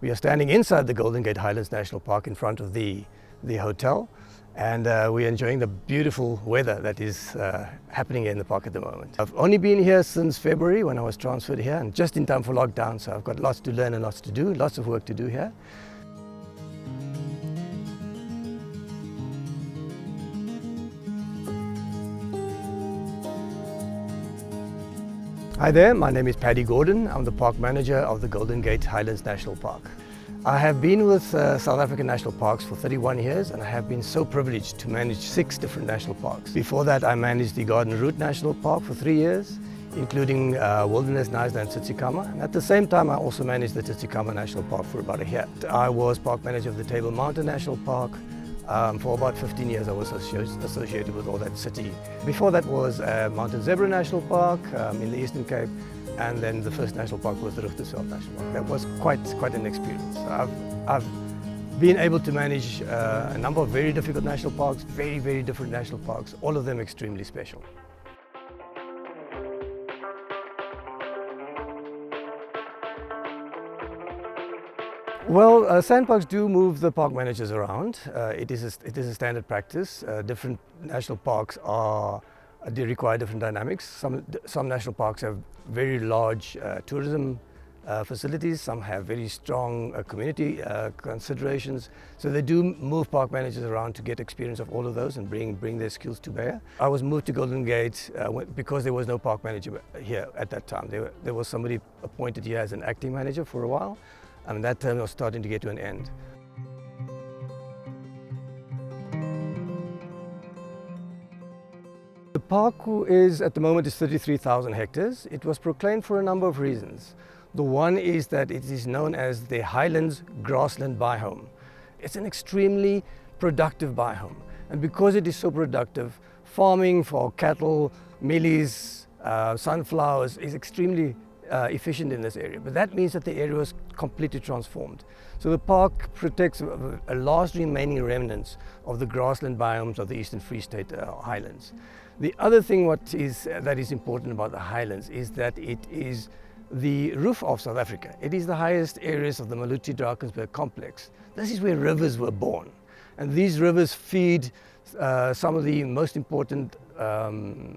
We are standing inside the Golden Gate Highlands National Park in front of the hotel, and we're enjoying the beautiful weather that is happening in the park at the moment. I've only been here since February when I was transferred here, and just in time for lockdown, so I've got lots to learn and lots to do, lots of work to do here. Hi there, my name is Paddy Gordon. I'm the park manager of the Golden Gate Highlands National Park. I have been with South African National Parks for 31 years, and I have been so privileged to manage 6 different national parks. Before that, I managed the Garden Route National Park for 3 years, including Wilderness Knysna and Tsitsikamma. And at the same time, I also managed the Tsitsikamma National Park for about a year. I was park manager of the Table Mountain National Park. For about 15 years I was associated with all that city. Before that was Mountain Zebra National Park in the Eastern Cape, and then the first national park was the Rediscover National Park. That was quite an experience. I've been able to manage a number of very difficult national parks, very different national parks, all of them extremely special. Well, SANParks do move the park managers around. It is a standard practice. Different national parks they require different dynamics. Some national parks have very large tourism facilities. Some have very strong community considerations. So they do move park managers around to get experience of all of those and bring their skills to bear. I was moved to Golden Gate because there was no park manager here at that time. There was somebody appointed here as an acting manager for a while. And that term was starting to get to an end. The park is at the moment 33,000 hectares. It was proclaimed for a number of reasons. The one is that it is known as the Highlands grassland biome. It's an extremely productive biome. And because it is so productive, farming for cattle, mealies, sunflowers is extremely efficient in this area, but that means that the area was completely transformed. So the park protects a last remaining remnants of the grassland biomes of the Eastern Free State Highlands. The other thing that is important about the Highlands is that it is the roof of South Africa. It is the highest areas of the Maluti-Drakensberg complex. This is where rivers were born, and these rivers feed some of the most important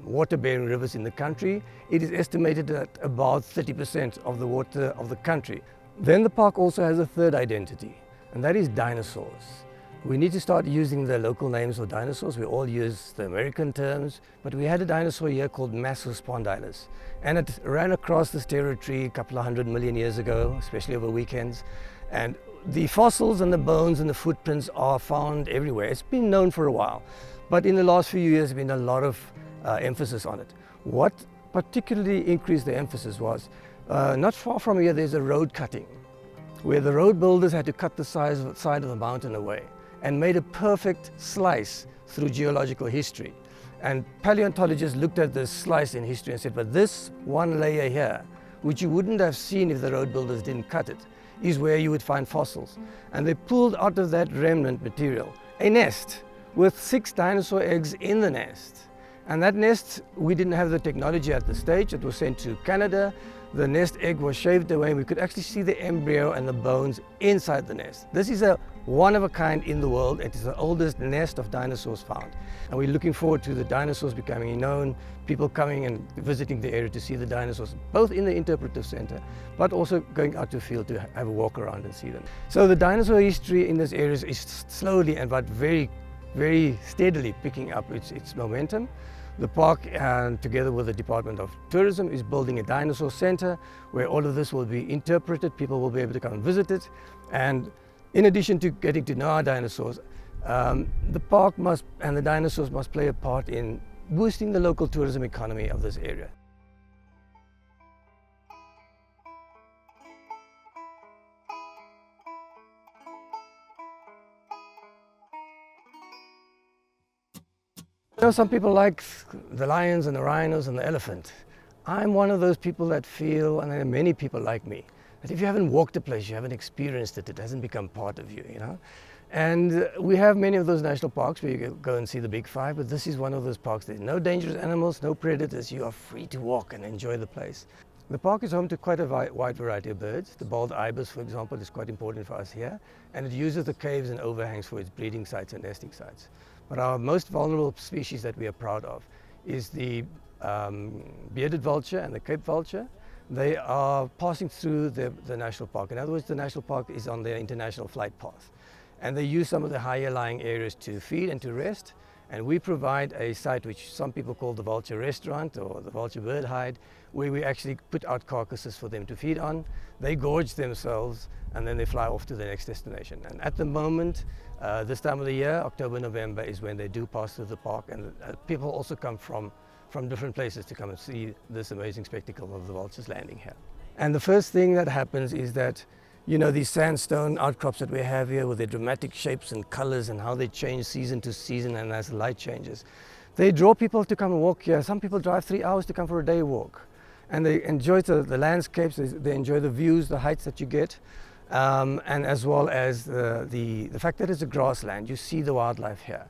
water-bearing rivers in the country. It is estimated that about 30% of the water of the country. Then the park also has a third identity, and that is dinosaurs. We need to start using the local names of dinosaurs. We all use the American terms, but we had a dinosaur here called Massus spondylus, and it ran across this territory a couple of 100 million years ago, especially over weekends. And the fossils and the bones and the footprints are found everywhere. It's been known for a while, but in the last few years there's been a lot of emphasis on it. What particularly increased the emphasis was, not far from here there's a road cutting, where the road builders had to cut the side of the mountain away and made a perfect slice through geological history. And paleontologists looked at this slice in history and said, but this one layer here, which you wouldn't have seen if the road builders didn't cut it, is where you would find fossils. And they pulled out of that remnant material a nest with 6 dinosaur eggs in the nest. And that nest, we didn't have the technology at the stage. It was sent to Canada. The nest egg was shaved away. We could actually see the embryo and the bones inside the nest. This is a one of a kind in the world. It is the oldest nest of dinosaurs found. And we're looking forward to the dinosaurs becoming known, people coming and visiting the area to see the dinosaurs, both in the interpretive center, but also going out to the field to have a walk around and see them. So the dinosaur history in this area is slowly but very steadily picking up its momentum. The park, together with the Department of Tourism, is building a dinosaur center where all of this will be interpreted. People will be able to come and visit it. And in addition to getting to know our dinosaurs, the park and the dinosaurs must play a part in boosting the local tourism economy of this area. You know, some people like the lions and the rhinos and the elephant. I'm one of those people that feel, and there are many people like me, that if you haven't walked a place, you haven't experienced it, it hasn't become part of you, you know. And we have many of those national parks where you go and see the big five, but this is one of those parks. There's no dangerous animals, no predators. You are free to walk and enjoy the place. The park is home to quite a wide variety of birds. The bald ibis, for example, is quite important for us here, and it uses the caves and overhangs for its breeding sites and nesting sites. But our most vulnerable species that we are proud of is the bearded vulture and the Cape vulture. They are passing through the national park. In other words, the national park is on their international flight path. And they use some of the higher lying areas to feed and to rest. And we provide a site which some people call the vulture restaurant or the vulture bird hide, where we actually put out carcasses for them to feed on. They gorge themselves and then they fly off to the next destination. And at the moment, this time of the year, October, November, is when they do pass through the park, and people also come from different places to come and see this amazing spectacle of the vultures landing here. And the first thing that happens is that, you know, these sandstone outcrops that we have here with their dramatic shapes and colors and how they change season to season and as the light changes, they draw people to come and walk here. Some people drive 3 hours to come for a day walk, and they enjoy the landscapes, they enjoy the views, the heights that you get, and as well as the fact that it's a grassland. You see the wildlife here.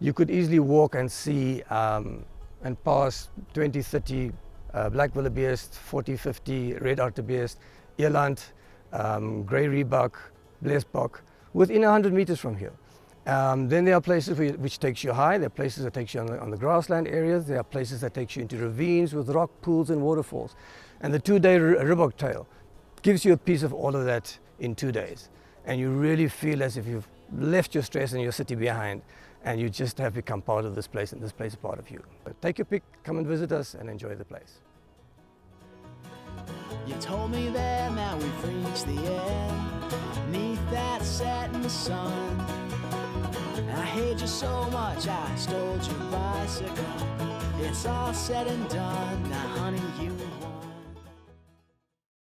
You could easily walk and see and pass 20, 30 black wildebeest, 40, 50 red hartebeest, eland, grey Rhebok, blesbok, within 100 meters from here. Then there are places which takes you high. There are places that takes you on the grassland areas. There are places that takes you into ravines with rock pools and waterfalls. And the 2-day Rhebok trail gives you a piece of all of that in 2 days. And you really feel as if you've left your stress and your city behind, and you just have become part of this place, and this place is part of you. But take your pick, come and visit us and enjoy the place. You told me that now we've reached the end, neath that setting sun. I hate you so much, I stole your bicycle. It's all said and done, now honey, you